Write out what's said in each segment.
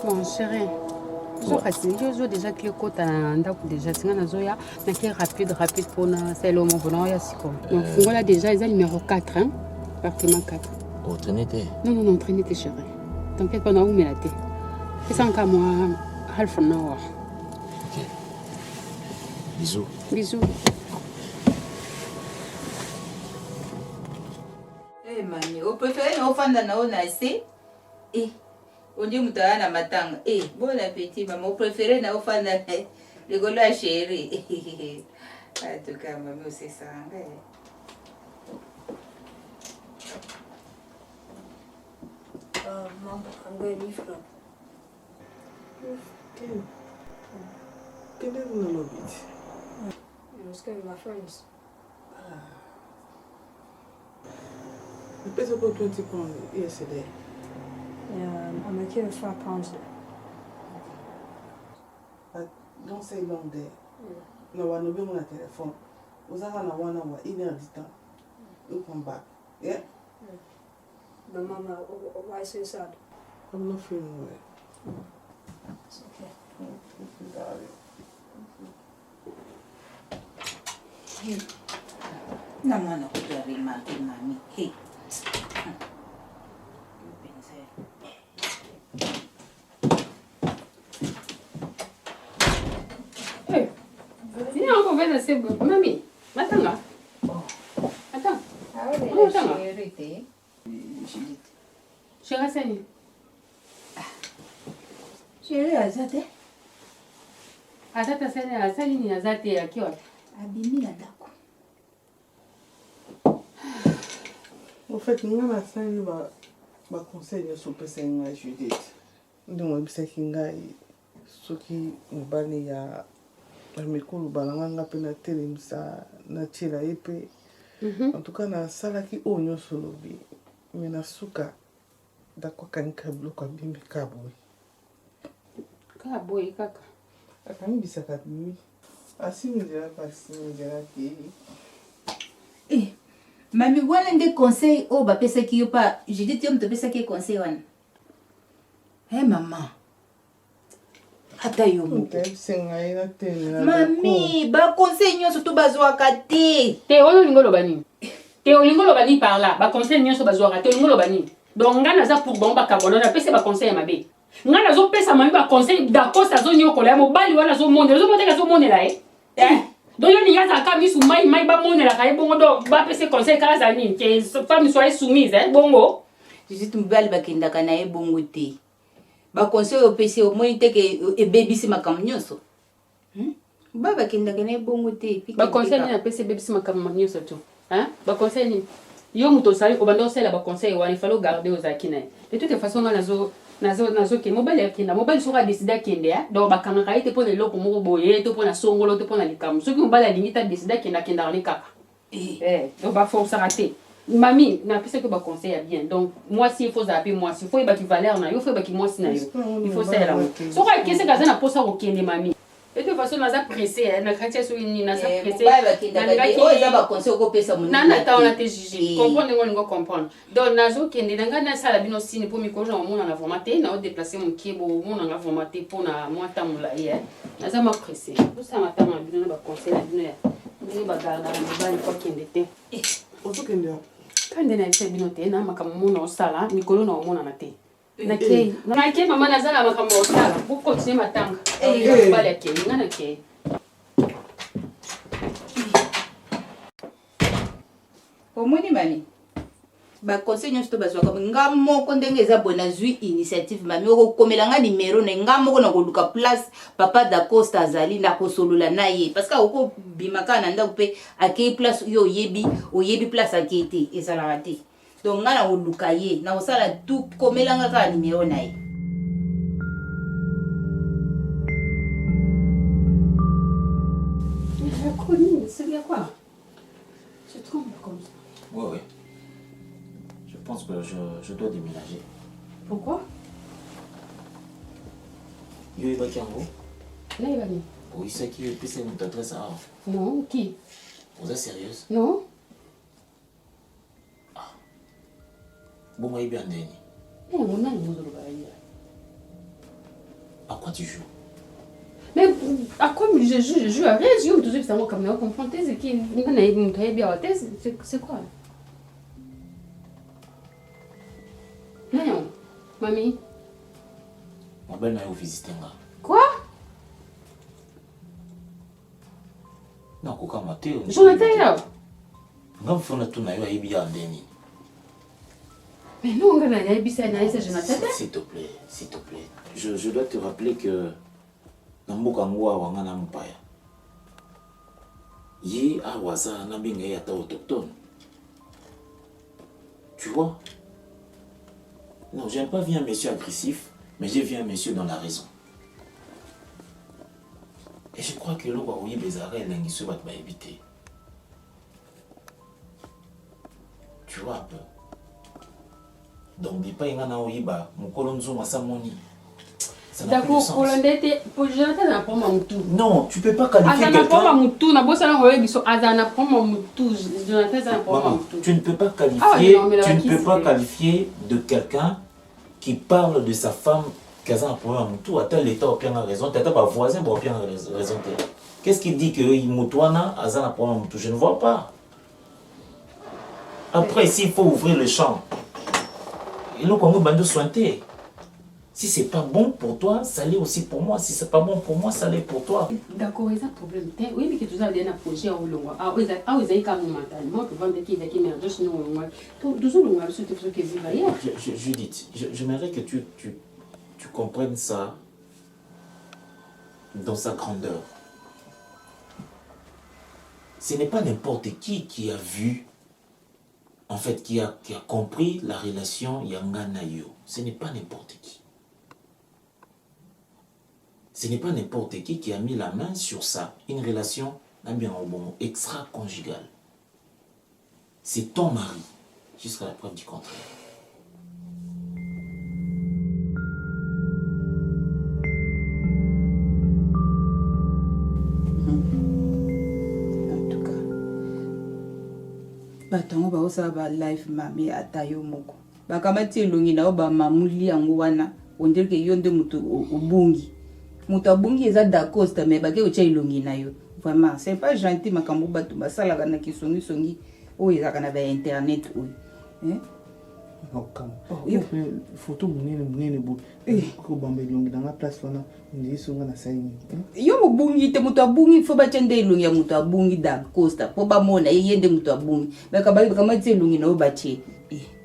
Bon, chérie. Je joue déjà que côté déjà mais qui est rapide pour c'est le moment donc voilà déjà ils numéro 4 hein appartement 4. Oh, Trinité. Non, Trinité chérie. T'inquiète pas, on va la tête. C'est ça qu'à moi half an hour. Ok. Bisous. Bisous. Eh mami, au préféré na ofanda na ona ese. Eh. On dit muta na matanga. Eh, bon appétit maman. Au préféré na ofanda le golo à chéri. En tout cas, maman c'est ça. Mom, I'm going to leave now. Can you know a bit? I was going with my friends. You paid about £20 yesterday. Yeah, I'm okay with £5 there. But don't say long there. No one will be on the telephone. Was I on 1 hour, in a distance? You come back. Yeah? But Mama, why so sad? I'm not feeling well. It's okay. Hey. Na mwana kutari mami. Hey. Hey. Viens encore vers la sebe. Mami, attends. Attends. Ah ouais, chérie. Chérie Sani. Chérie azate. Azata Sani, Sani ni azate akiwa. Abimi na ndako. En fait, nous avons fait un conseil sur le Seigneur Judith. Nous avons fait ce qui nous bani ya mikolo balanga pena telemisa na tshela epe. En tout cas, na salaki onyo solobi. Mena suka dakwa kanika bloko bimbi kaboy. Kaboy kaka. Akami bisaka bimi. Asi mudira pasi mudira ki. Eh. Mami wana nde conseil o ba pesa ki yo pa Judith yo mto pesa ki conseil wana. Eh mama. Hata yo mo. Mami, ba conseil nyonso to bazwaka te. Te oyo lingolo bani. Te lingolo bani par là, ba conseil nyonso bazwaka te lingolo bani. Donc ngana za pour bon ba kabona na pesa ba conseil mabe. Ngana zo pesa mami ba conseil d'accord ça zo nyokola mo bali wana zo monde, zo monte ka zo monde la donc il y a ça comme sous mai ba monde la kai bongo do ba pesa conseil kala zani que femme soit soumise bongo. Judith mbali bakenda kana e bongo te. Ba conseil o pesa o moins te ke e baby si makambo nyonso. Ba bakenda kana e bongo te. Ba conseil ni na pesa baby si makambo nyonso tu. Hein? Ba conseil ni yo muto sali obando sala ba conseil wa il faut garder aux akina. De toute façon nazo ke mobile kinda mobile sera décider kende donc ba kanga ite pour le loko moko boye to pour na songolo to pour na likam soki mobile alingita décider kenda le kaka donc ba force rater mami na pesa que ba conseil bien donc moi si il faut zapper moi si faut ba ki valeur na yo faut ba ki moi si na yo il faut ça là so ka kese kaza na posa ko kende mami. De toute façon, naza pressé, na katia so ni naza pressé. Oh, ça va conseil ko pesa mon. Na ta on a te juger. Comprendre ngo comprendre. Donc nazo kende nanga na sala bino sini pour miko jo mona na formater, na déplacer mon kibo, mona na formater pour na moi tamula hier. Naza ma pressé. Tout ça ma tama bino ba conseil na bino ya. Bino ba garda na ba ni ko kende te. Ozo kende. Kande na ese bino te na makamu mona sala, mikolo na mona na te. Nakei mama nazala makambo osala pour continuer matanga bale ke ngana ke omoni mami ba conseil nyonso to bazwaka nga moko ndenge eza bona zwi initiative mami okokomela nga numéro na nga moko na koluka place papa d'Acosta azali na kosolola na ye parce que okobimaka na ndako mpe akei place yo oyebi place akei te ezalaka te. Donc nga na koluka ye na kosala tout komelanga kaka numéro na ye. C'est bien quoi? Je tremble comme ça. Oui. Je pense que je dois déménager. Pourquoi? Yo iba kiango? Là, il va venir. Oui, c'est qui est plus une adresse à. Non, qui? Vous êtes sérieuse? Non. Bon, moi, bien déni. Eh, mon ami, nous allons aller. À quoi tu joues? Mais à quoi je joue à rien, je joue toujours ça comme on comprend thèse qui on a une très bien thèse, c'est quoi? Non, mamie. Mon belle n'a eu visité là. Quoi? Non, quoi maté? Jonathan là. Non, faut na tout na eu bien Denis. Mais non, on a eu bisa na isa Jonathan. S'il te plaît, s'il te plaît. Je dois te rappeler que Namboka ngwa wanga na mpaya. Yi awaza na binga yata autochtone. Tu vois? Non, j'aime pas bien un monsieur agressif, mais j'ai vu un monsieur dans la raison. Et je crois que l'eau va oublier les arrêts et l'anguisse va éviter. Tu vois un peu. Donc, dis pas y'a na oyiba, mon colonzo m'a samoni. D'accord, pour l'endetté, pour Jonathan n'a pas mon tout. Non, tu peux pas qualifier Azana pas quelqu'un. mon tout, na bossa na oyebi so Azana pas mon tout. Jonathan n'a pas Maman, mon tout. tu ne peux pas qualifier, Ah ouais, non, mais là, tu ne qui peux pas c'est? qualifier de quelqu'un qui parle de sa femme qu'elle a un problème à tout. À tel état, au pire, raison. Tu n'as pas voisin pour bien raison. Qu'est-ce qui dit que Moutouana a un problème à tout? Je ne vois pas. Après, s'il faut ouvrir le champ, il faut qu'on nous soigner. Si c'est pas bon pour toi, ça l'est aussi pour moi. Si c'est pas bon pour moi, ça l'est pour toi. D'accord, il y a un problème. Oui, mais que tu as un projet à Oulonga. Ah, vous avez quand même mentalement que vendre qui est merde, sinon tout le monde a ce que vous voyez. Judith, j'aimerais que tu comprennes ça dans sa grandeur. Ce n'est pas n'importe qui a vu, en fait, qui a compris la relation Yanga-Nayo. Ce n'est pas n'importe qui. Ce n'est pas n'importe qui a mis la main sur ça. Une relation extra-conjugale. C'est ton mari, jusqu'à la preuve du contraire. En tout cas, batango baosala ba life mami ata yo moko bakamati elongi na yo bamamuli yango wana ondire ke yo nde moto obungi moto abungi eza dacosta me bake otya elongi na yo vraiment c'est pas gentil makambo bato basalaka na kisongisongi oyo ezalaka na bainternet oyo photo monene bo kobamba elongi nanga place wana ndisonga na saini yo mobungi te moto abungi fo batya nde elongi ya moto abungi dacosta mpo bamona ye nde moto abungi bakamati elongi na yo batye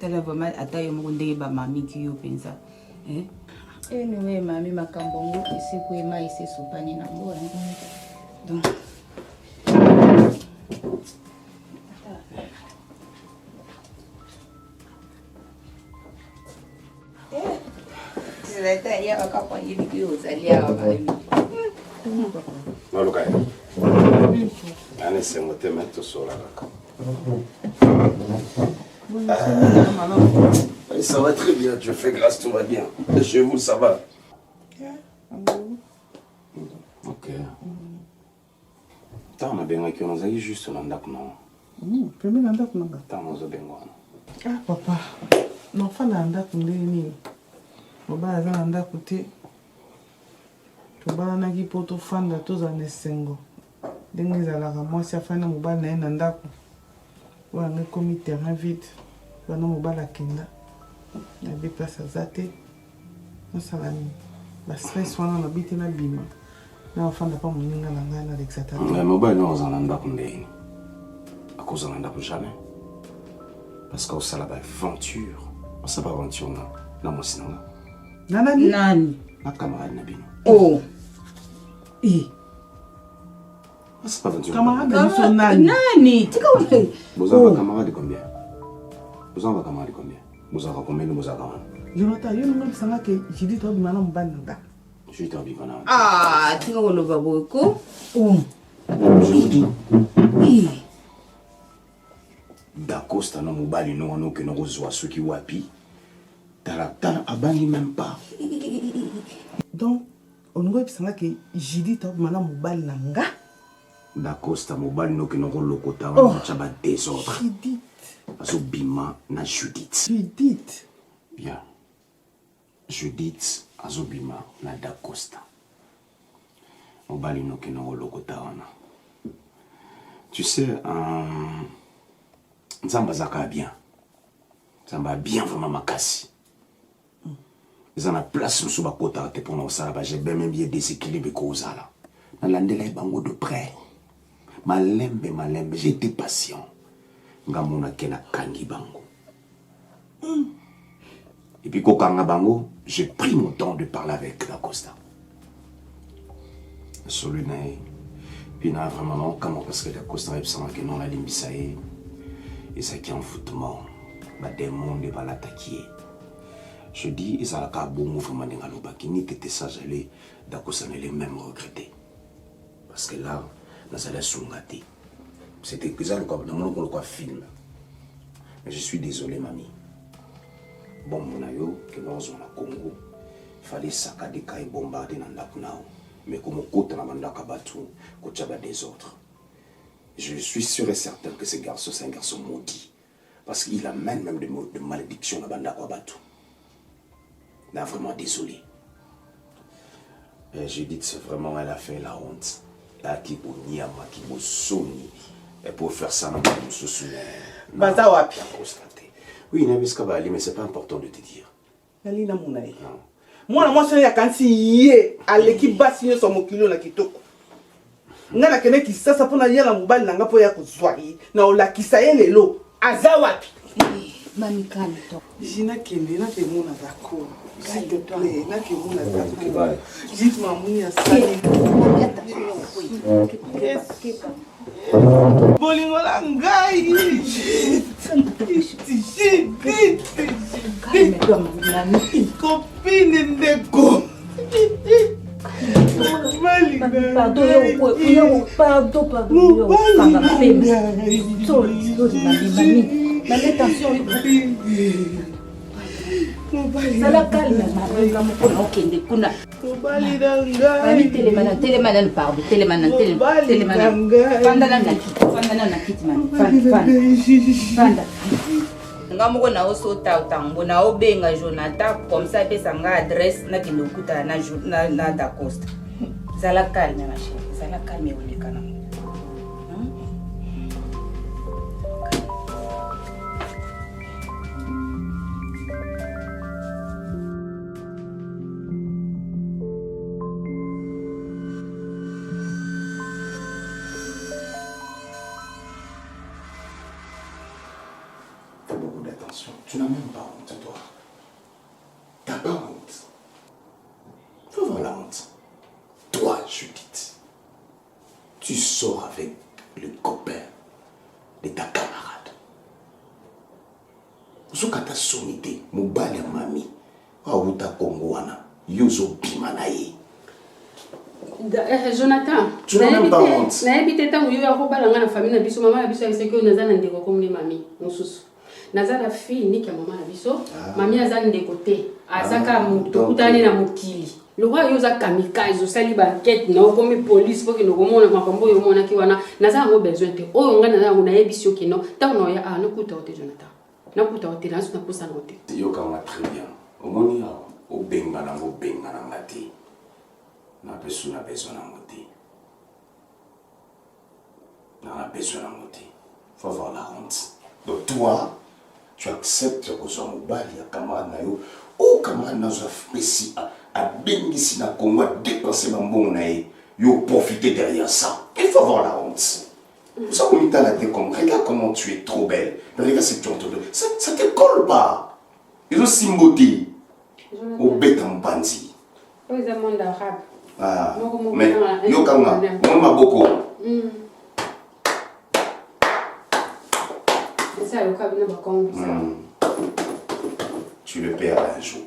tala vraiment ata yo moko ndenge bamamiki yo mpenza anyway mami makambo ngo esikoyema esesopani nango donc Ça va très bien, tu fais grâce, tout va bien. Et chez vous, ça va? Ok. Tant on a bien qu'on a juste un andak, non? Premier andak, non? Tant on a bien. Ah, papa, l'enfant a andak, nini? Oba aza na ndako te tobalanaki mpo tofanda tozala na esengo ndenge ezalaka mwasi afandi na mobali na ye na ndako oyo anga ekomi terrain vide wana mobali akenda nayebi place aza te nasala nini bastress wana nabi te nabima na ofanda mpa moninga na ngai na lexata te mobali na ozala na ndako ndeni akozala na ndako jamais parce que osala baaventure osala baaventure na mwasi na nga nani ma camarade na bino oh camarade na biso nani tika wana bozala bacamarade combien bozala bacamarade combien bozalaka combien bozalaka wana Jonathan yo nonga bisanga ke jidi to bimana mobali na nga je t'abika na tika koloba boyeko dacosta na mobali no wana okende kozwa soki wapi tala abangi même pas donc oningo bisanga ke jidi to bimana mobali na nga dacosta mobali no okende kolokota wana tya ba désordre Judith azobima na Judith Judith bien Judith azobima na Da Costa. Mobali noki na olokota wana. Tu sais, Nzamba zaka bien. Nzamba bien vraiment makasi. Ils ont la place sous ma côte à te prendre ça là-bas. J'ai même bien déséquilibré cause là. Dans l'andela bango de près. Malembe, j'ai été patient. Ngamona kena kangi bango. Et puis kokanga bango, j'ai pris mon temps de parler avec Da Costa. Celui-là, puis il a vraiment comment parce que Da Costa a besoin que non la limbisaye. Et ça qui en foutement, bah des mondes va l'attaquer. Je dis, ils ont un bon mouvement dans le baki, ni que t'es ça, j'allais, Da Costa ne les même regretter. Parce que là, nous allons soulager. C'était que ça, dans mon film. Mais je suis désolé, mamie. Bon, mon ayo, que nous sommes au Congo, il fallait saccader et bombarder dans la Kunao. Mais comme on compte dans la Mandaka Batu, qu'on a des autres. Je suis sûr et certain que ce garçon, c'est un garçon maudit. Parce qu'il amène même des mots de malédiction à Mandaka Batu. Là, vraiment désolé. Et j'ai dit que c'est vraiment, elle a fait la honte. Là, qui pour Niama, qui pour Sony. Et pour faire ça, nous se souvenons. Baza wapi. Oui, mais c'est pas important de te dire. Nalina Mounaï. Moi, moi, je suis yé à l'équipe basse, sur mon kilo na kitoko. Nga na kene kisasa pona yala mobali nanga po ya kozwai na olakisa ye lelo aza wapi. Mami calme toi. Jina kende na kemona zako. S'il te plaît, na kemona zako. Dites-moi muni ya sali. Bolingo la ngai. Copine ndeko. nga moko na osota utango na obenga Jonathan comme ça pesa nga adresse na kilokuta na Da Costa. Zala calme ma chérie, zala calme olekana. Fais beaucoup d'attention. Tu n'as même pas honte, toi. T'as pas honte. Faut avoir la honte. Toi, Judith, tu sors avec le copain de ta camarade. Zokata sonité, mobile mami, Aouta Kongoana, Yozo Bimanaye. Jonathan, Tu n'as même pas honte. Na habité tant où il y a robalanga na famille na biso mama na biso c'est que nazana ndeko comme les mami mususu. Nazala fille ni ka mama na biso, mami azana ndeko te, azaka muto kutane na mokili. Le roi yoza kamikaze zo sali banquette na comme police pour que no komona makambo yo mona ki wana nazala ngo besoin te. Oyo nga nazala na yebisio ke no, ta no ya na kuta ote Jonathan. Na kuta ote na suna posa note. Yo kama très bien. Omoni o benga na ngati. On a besoin de monter. On a besoin de monter. Il faut avoir la honte. Donc toi, tu acceptes que tu as camarade nayo. Oh, camarade nayo Messi a béni na Congo a dépensé ma bon naïe. Yo profiter derrière ça. Il faut avoir la honte. Ça comme tu as la tête comme regarde comment tu es trop belle. Mais regarde cette honte. Ça te colle pas. Ils ont si beauté. Au bête en bandit. Oui, c'est monde arabe. Ah, mais yo kanga, mama boko. Ça le cas na bakongo ça. Tu le perds un jour.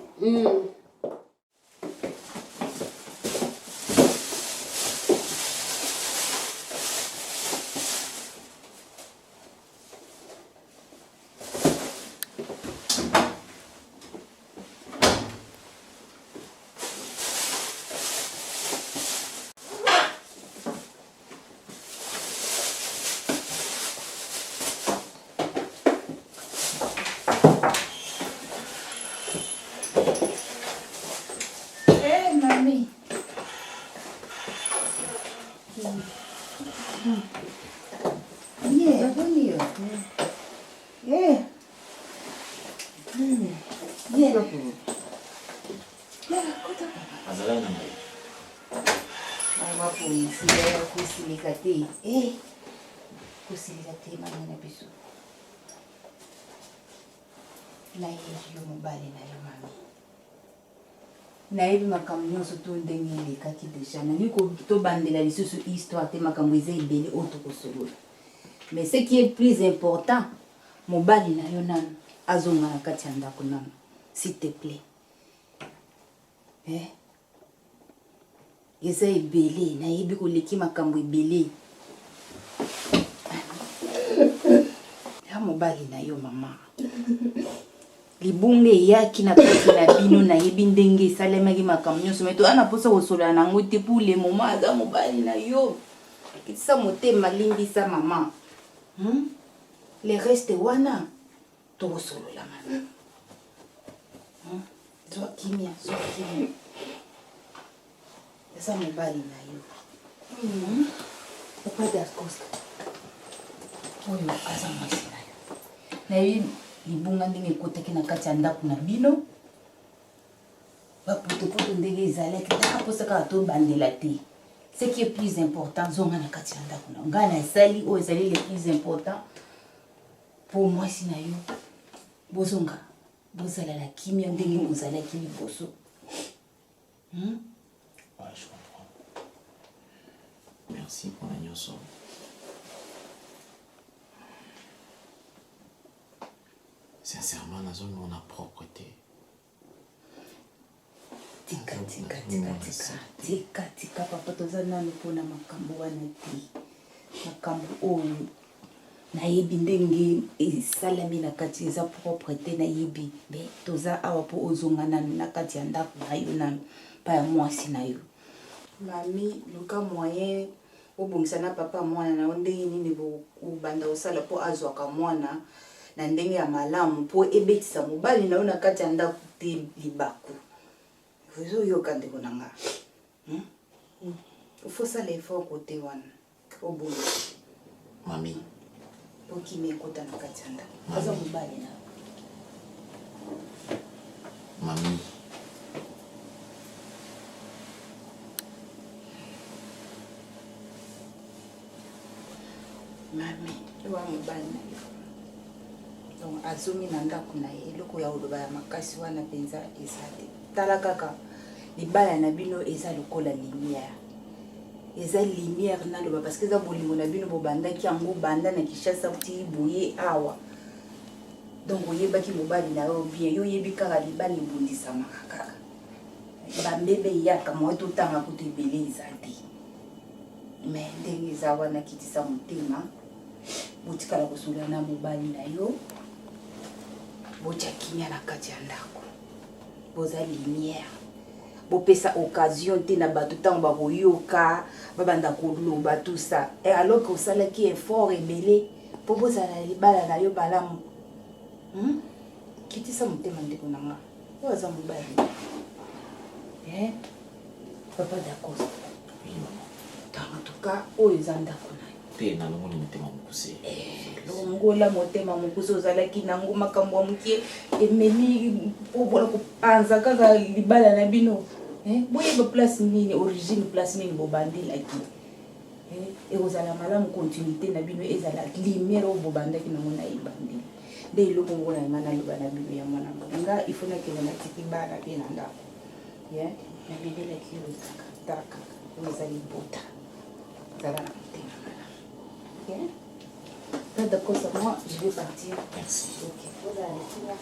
Kota pour azalaki na ngai maponisila kosilika te kosilika te mama na biso nayebi yo mobali na yo mami nayebi makambo nyonso to ndenge elekaki deja nani tobandela lisusu histoire te makambo eza ebele oyo tokosolola mais ce qui est plus important mobali na yo nano azonga na kati ya ndako nano s'il te plaît eza ebele nayebi koleki makambo ebele ya mobali na yo mama libunga eyaki na kati na bino nayebi ndenge esalemaki makambo nyonso me toza na mposa kosolola nango te pour le moment aza mobali na yo kitisa motema limbisa mama le reste wana tokosolola mama zwa kimia eza mobali na yo papa Dacosta oyo aza mwasi na yo nayebi libunga ndenge ekotaki na kati ya ndako na bino baputopoto ndenge ezalaki taka mposa kaka tobandela te ce qui est plus important zonga na kati ya ndako na ngai nasali oyo ezali le plus important pour mwasi na yo bozonga bozala na kimia ndenge bozalaki liboso Ouais, je comprends. Merci pour la nyonso. Sincèrement, on a propreté. tika papa toza nanu mpona makambo wana te makambo oyo nayebi ndenge esalami na kati eza propre te nayebi me toza awa mpo ozonga nanu na kati ya ndako na yo nanu mpa ya mwasi na yo mami luka moyen obongisa na papa mwana na yo ndenge nini bobanda kosala mpo azwaka mwana na ndenge ya malamu mpo ebetisa mobali na yo na kati ya ndako te libaku ozoyoka ndeko na nga ofosala effort kote wana obongisa Mami. okimi ekota na kati ya ndako aza mobali na Mami. mami ewa mobali na yo donc azongi na ndako na ye eloko ya oloba ya makasi wana mpenza eza te tala kaka libala na bino eza lokola lumière eza lumière naloba parce que eza bolingo na bino bobandaki yango banda na Kinshasa ti boye awa donc oyebaki mobali na yo bien yo oyebi kaka libala ebondisamaka kaka bambebe eyaka moye totanga kutu ebele eza te mais ndenge eza wana kitisa motema botikala kosolola na mobali na yo botya kimia na kati ya ndako boza lumière bopesa occasion te na bato ntango bakoyoka babanda koloba tout ça et alors que osalaki effort ebele mpo bozala libala na yo malamu kitisa motema ndeko na nga oyo aza mobali papa Dacosta en tout cas oyo eza ndako na yo Pe na longo ni motema mokuse. longola motema mokuse ozalaki nango makambo ya mokie ememi mpo mpona kopanza kaka libala na bino boyeba place nini origine place nini bobandelaki ekozala malamu continuité na bino ezala lumière oyo bobandaki nango na ebandeli nde eloko ngo na nga naloba na bino ya mwana nga ifo nakende natiki bana mpe na ndako nabelelaki oyo taka oyo eza libota ezala na motema malamu d'accord, moi je vais partir. Merci. Ok, vous allez.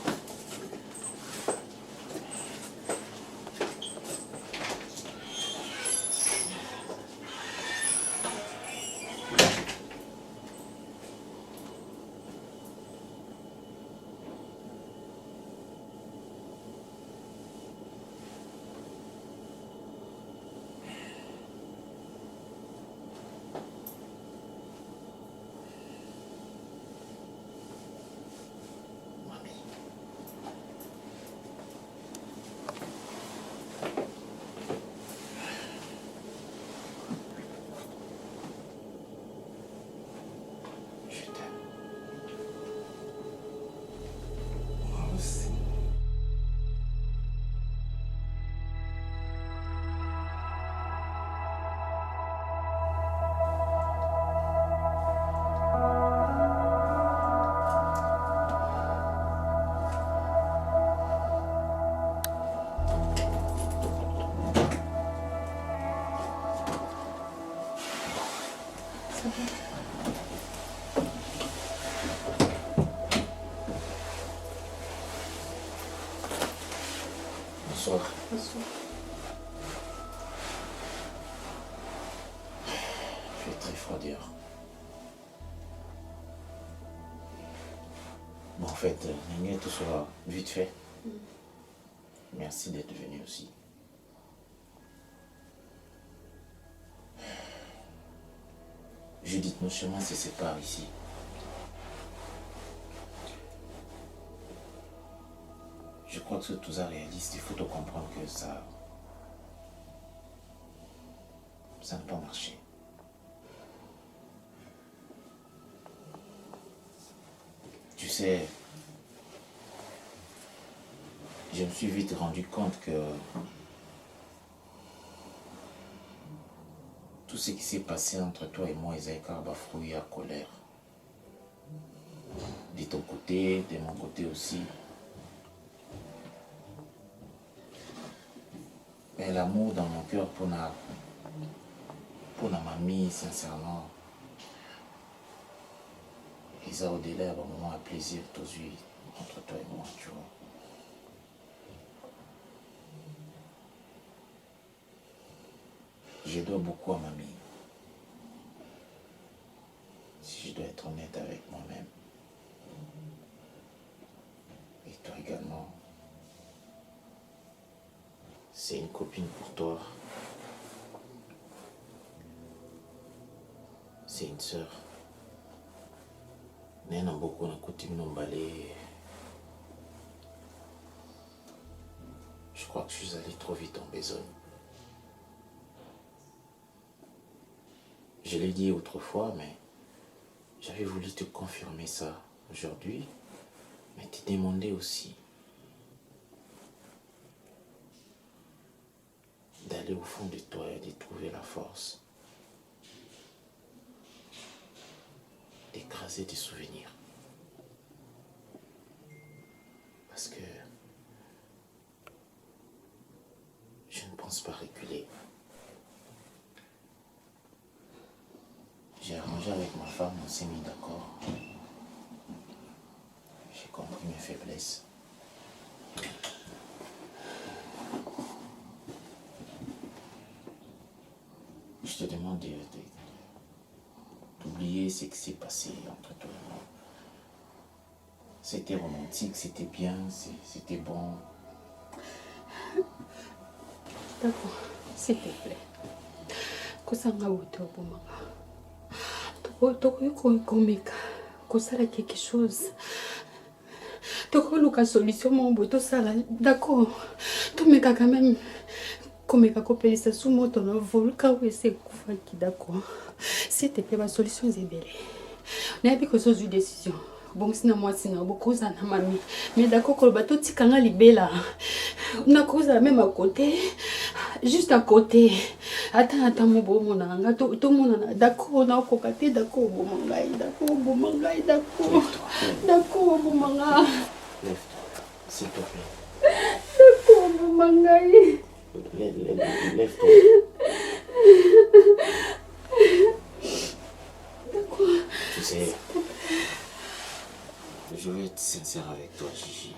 Bonsoir. Bonsoir. Il fait très froid dehors. Bon, en fait, Néné, tout sera vite fait. Merci d'être venu aussi. Judith, nos chemins se séparent ici. Je crois que ce tout ça réaliste, il faut te comprendre que ça n'a pas marché. Tu sais, je me suis vite rendu compte que tout ce qui s'est passé entre toi et moi, Isaïka, a bafouillé à colère. De ton côté, de mon côté aussi. Mais l'amour dans mon cœur pour ma mamie, sincèrement, ils ont au-delà un moment à plaisir aujourd'hui entre toi et moi, tu vois. Je dois beaucoup à mamie. Si je dois être honnête avec moi-même. Et toi également. C'est une copine pour toi. C'est une sœur. Nena beaucoup na coutume n'emballer. Je crois que je suis allé trop vite en besogne. Je l'ai dit autrefois, mais j'avais voulu te confirmer ça aujourd'hui, mais te demander aussi d'aller au fond de toi et de trouver la force d'écraser des souvenirs. Parce que je ne pense pas reculer. J'ai arrangé avec ma femme, on s'est mis d'accord. J'ai compris mes faiblesses. Je te demande d'oublier ce qui s'est passé entre toi et moi. C'était romantique, c'était bien, c'était bon. D'accord, s'il te plaît. Kosanga wote obomaka. Tokoki komeka kosala quelque chose. Tokoluka solution mombo tosala. D'accord. Tomeka quand même. Komeka kopelisa sous moto na volka ou ese kufaki d'accord. S'il te plaît, ma solution est belle. Nayebi ko so une décision. Bon sina moi sina bokoza na mami. Mais d'accord ko bato tikanga libela. Na koza même à côté. Juste à côté. Attends mon beau mon anga tout mon d'accord na kokate d'accord beau mangai d'accord beau mangai d'accord. D'accord beau manga. Lève-toi, s'il te plaît. D'accord beau mangai. Lève-toi. D'accord. Tu sais, je vais être sincère avec toi, Gigi.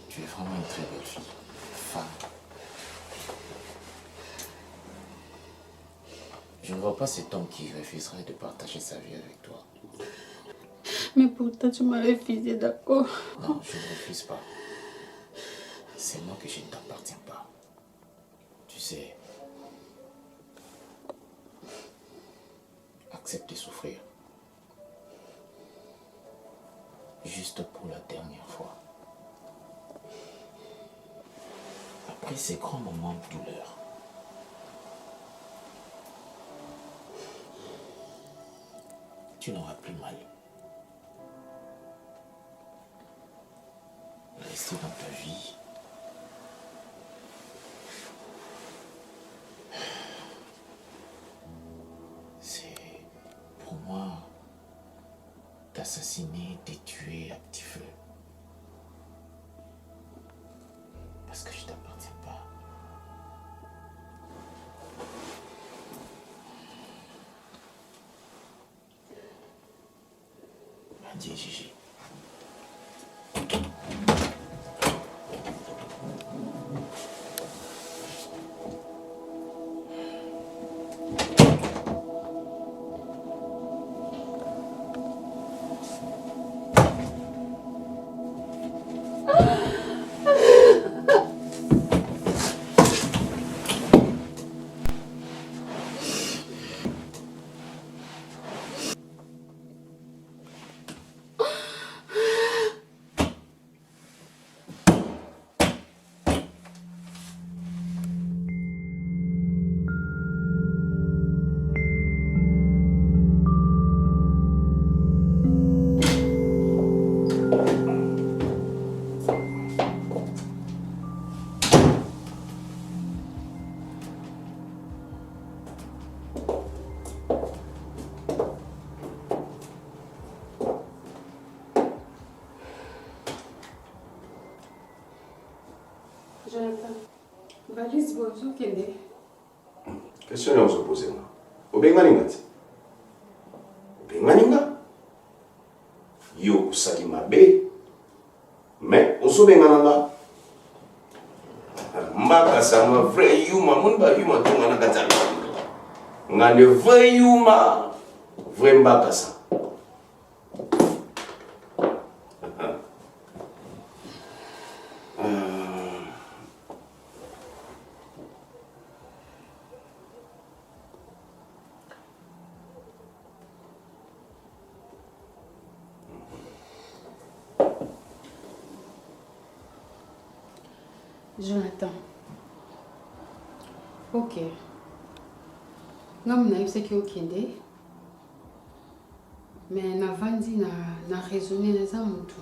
Tu es vraiment une très belle fille, femme. Je ne vois pas cet homme qui refuserait de partager sa vie avec toi. Mais pourtant tu m'as refusé, d'accord. Non, je ne refuse pas. C'est moi que je ne t'appartiens pas. Tu sais, accepte de souffrir. Juste pour la dernière fois. Après ces grands moments de douleur, tu n'auras plus mal. Rester dans ta vie. C'est pour moi t'assassiner, te tuer à petit feu. Parce que je t'appartiens pas. Adieu, Gigi. valise bozokende. Question on se pose là. Obengani ngati. Obengani nga. Yo usali mabe. Mais osobengana nga. Mbaka sama vrai yuma mun ba yuma to ngana katana. Ngane vrai yuma vrai mbaka sa. Jonathan. Ok. Ngam na yebisaki okende. Mais navandi na raisonner na mutu.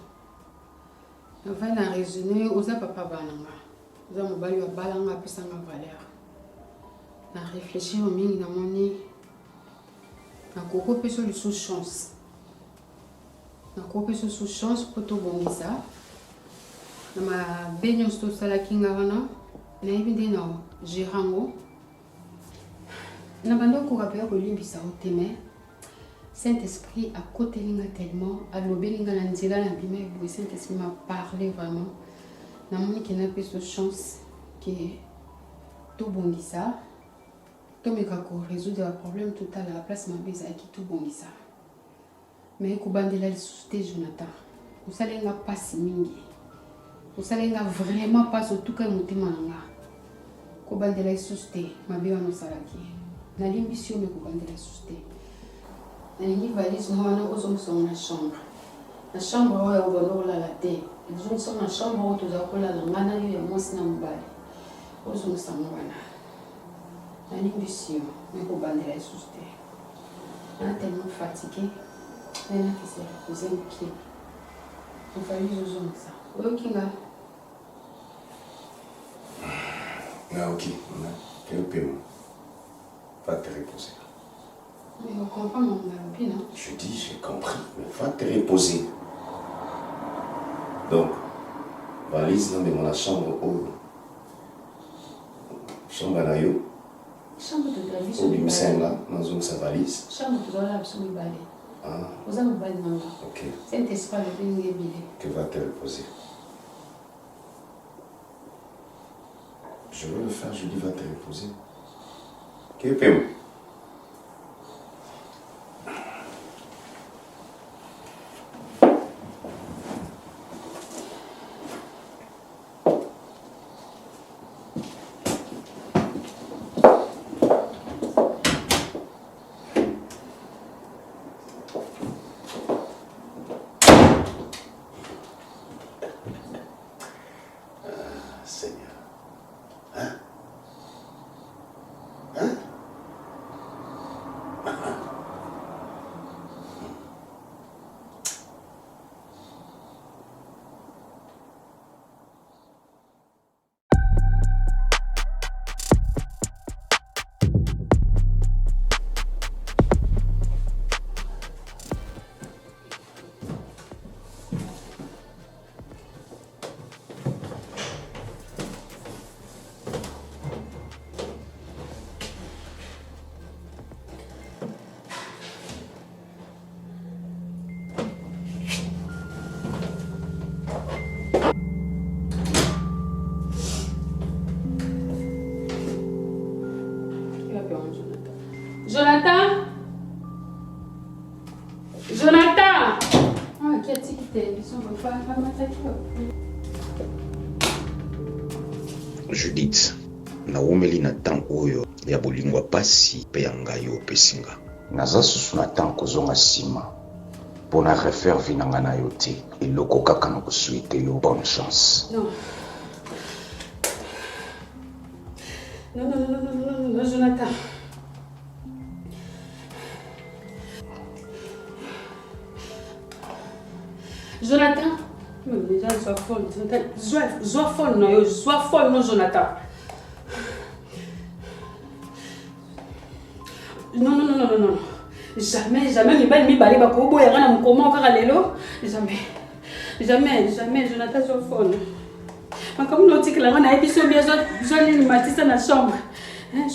Navandi na raisonner oza papa bananga. Oza mobali wa balanga pesanga valeur. Na réfléchir au mingi na moni. Na koko peso le sous chance. Na koko peso sous chance poto bongisa. Na ma benyo sto sala kinga wana na ibinde na gerango na bando ko rappeler ko limbisa oteme Saint-Esprit a côté linga tellement a lobelinga na nzela na bima et Saint-Esprit m'a parlé vraiment na moni ki na peso chance que tout bongisa to me kako résoudre le problème tout à la place ma beza qui tout bongisa mais ko bandela le souté Jonathan ko salenga passe mingi osalenga vraiment pas surtout que mutima nanga ko bandela isuste mabe wana osalaki nalimbisi yo me ko bandela isuste nalingi valise no wana ozongisonga na chambre oyo obanda kolala te ezongisonga na chambre oyo toza kolala nga na yo ya mwasi na mobali ozongisanga wana nalimbisi yo me ko bandela isuste na tellement fatigué nanakisi reposer mokie ovalise ozongisa oyokinga. Ah, ok, quel paiement? Va te reposer. Mais on comprend mon mari, non? Je dis, j'ai compris, mais va te reposer. Donc, valise dans la chambre où chambre à yo. Chambre de la vie. Au bimsenga, dans une sa valise. Chambre de la vie, balai. Ah. Vous avez un bail dans là. Ok. C'est un espace de billet. Que va te reposer? Je veux le faire, je dis va te reposer. Quel paiement? Seigneur. Hein? Hein? Jonathan? Jonathan? Ah, qui a-t-il quitté? Judith, naomeli na temps oyo ya bolingwa pasi pe ya ngai yo pesinga. Naza susu na temps kozonga sima pona refaire vie na nga na yo te eloko kaka na kosuite yo bonne chance. Non. Non, Jonathan. Jonathan, mais déjà, sois folle. Sois folle, non, sois folle, non, Jonathan. Non. Jamais, mi bali ba ko boya kana mukoma okaka lelo. Jamais, Jonathan, sois folle. Comme nous dit que la reine a été sur bien, je l'ai matissé dans la chambre.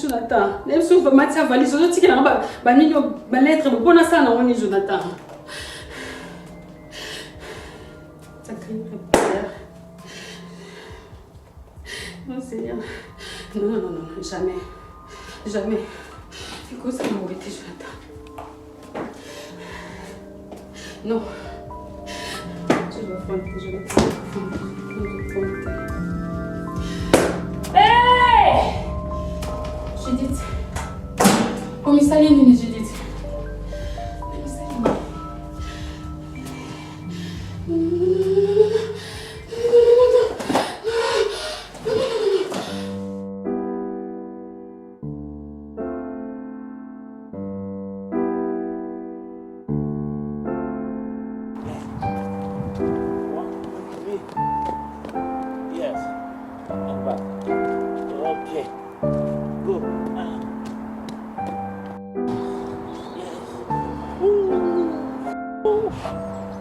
Jonathan, même si on va mettre sa valise, je dis que la reine va lettre, bon à ça, non, Jonathan. Ça crie, Père. Non, Seigneur. Non, jamais. Jamais. C'est quoi ça, mon bébé, Jonathan? Non. Je vais affronter, je vais affronter. Hey! Judith. Commissariat Nini, Judith.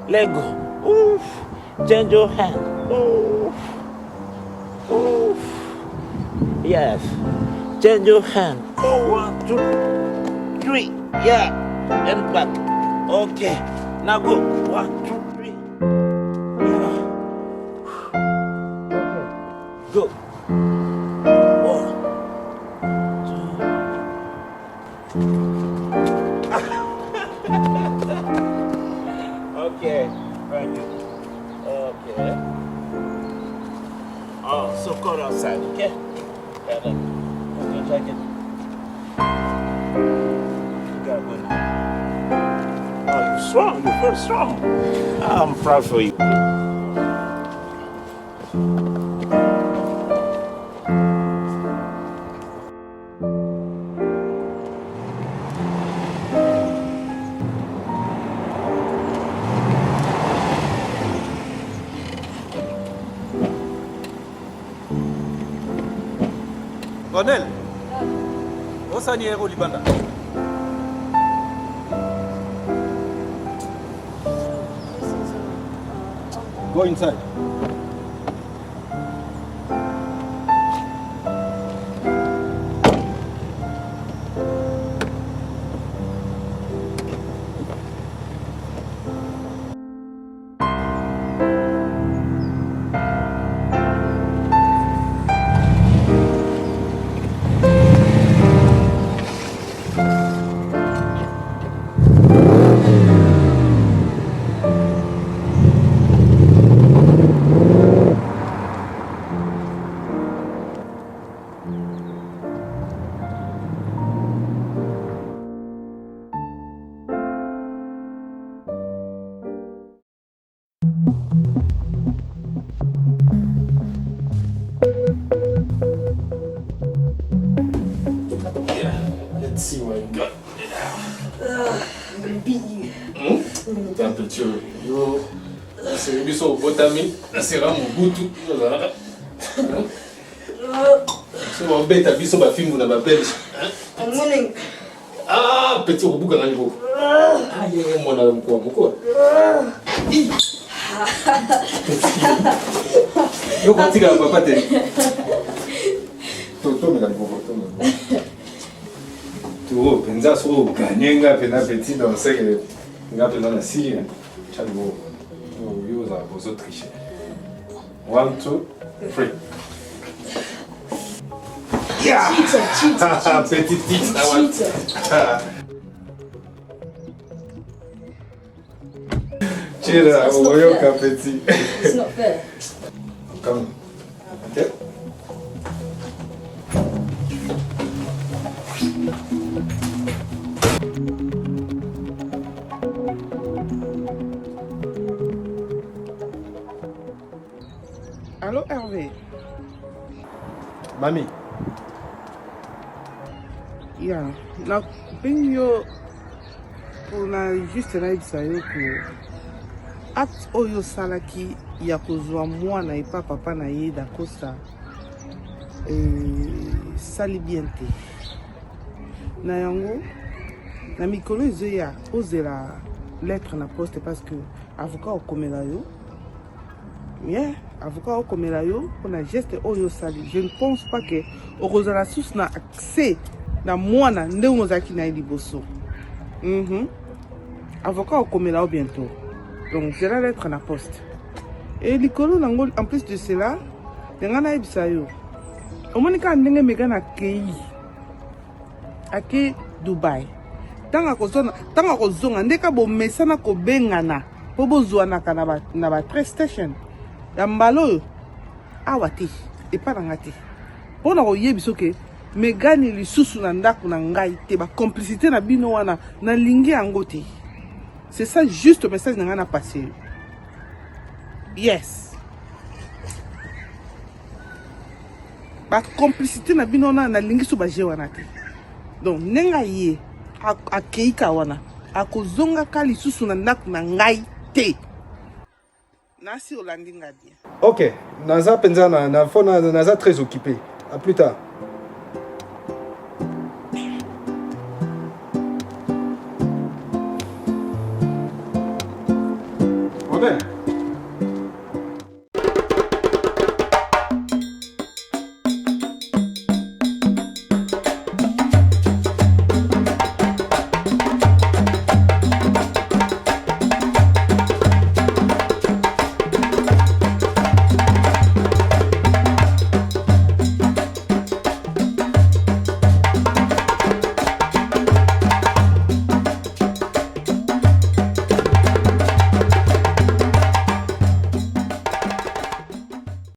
Let go. Oof. Change your hand. Oof. Oof. Yes. Change your hand. 1, 2, 3. Yeah. And back. Okay. Now go. 1, 2, 3. Yeah. Go. 1, 2. Okay, very good. Okay. Oh, so cold outside, okay? Got it. Put your jacket. You got good. Oh, you're strong. You're very strong. I'm proud for you. Colonel, what's on your Libanda? Go inside. Let's see what I got. T'es un petit yo. C'est le biso botami. C'est vraiment boutou. C'est mon bête à biso ba film na ba belge. Ah, petit robu kana niveau. Ah, yé mon na mko. Yo quand tu vas papa te. Toto me la bobo. Tu pensa so ganyenga pena petit dans ce que nga pena na Syrie. Chalo. Yo za bozo tricher. 1, 2, 3. Yeah. Cheat. Petite tic. Cheers, oyoka petit. It's not fair. Come. Okay. Allô Hervé? Mami. Yeah, na bengi yo pona juste nayebisa yo ke acte oyo osalaki ya kozwa mwana epa papa na ye dakosta sali bien te na yango na mikolo ezoya ozela lettre na poste parce que avocat okomela yo mais avocat okomela yo pour un geste oyo sali. Je ne pense pas que okozala sous na accès na mwana ndenge ozalaki na ye liboso. Avocat okomela yo bientôt. Donc je vais lettre na poste. Et likolo nango en plus de cela, denga na yebisa yo. Omoni ka ndenge megana kei. Ake Dubai. Tanga kozonga ndeka bo mesana ko bengana. Po bozwana kana na ba train station. Ya mbalo awati e pa na ngati. Pona ko yebiso ke megani lisusu na ndako na ngai te ba complicité na bino wana na lingi yango te. C'est ça juste le message que a passé. Yes. La complicité na binona na lingi su baje wana te. Donc nenga ye a keika wana. A kozonga kali susu na ndako na ngai te. Nasi olandinga bien. Ok, Naza Penzana, Naza très occupé. À plus tard. Ronel.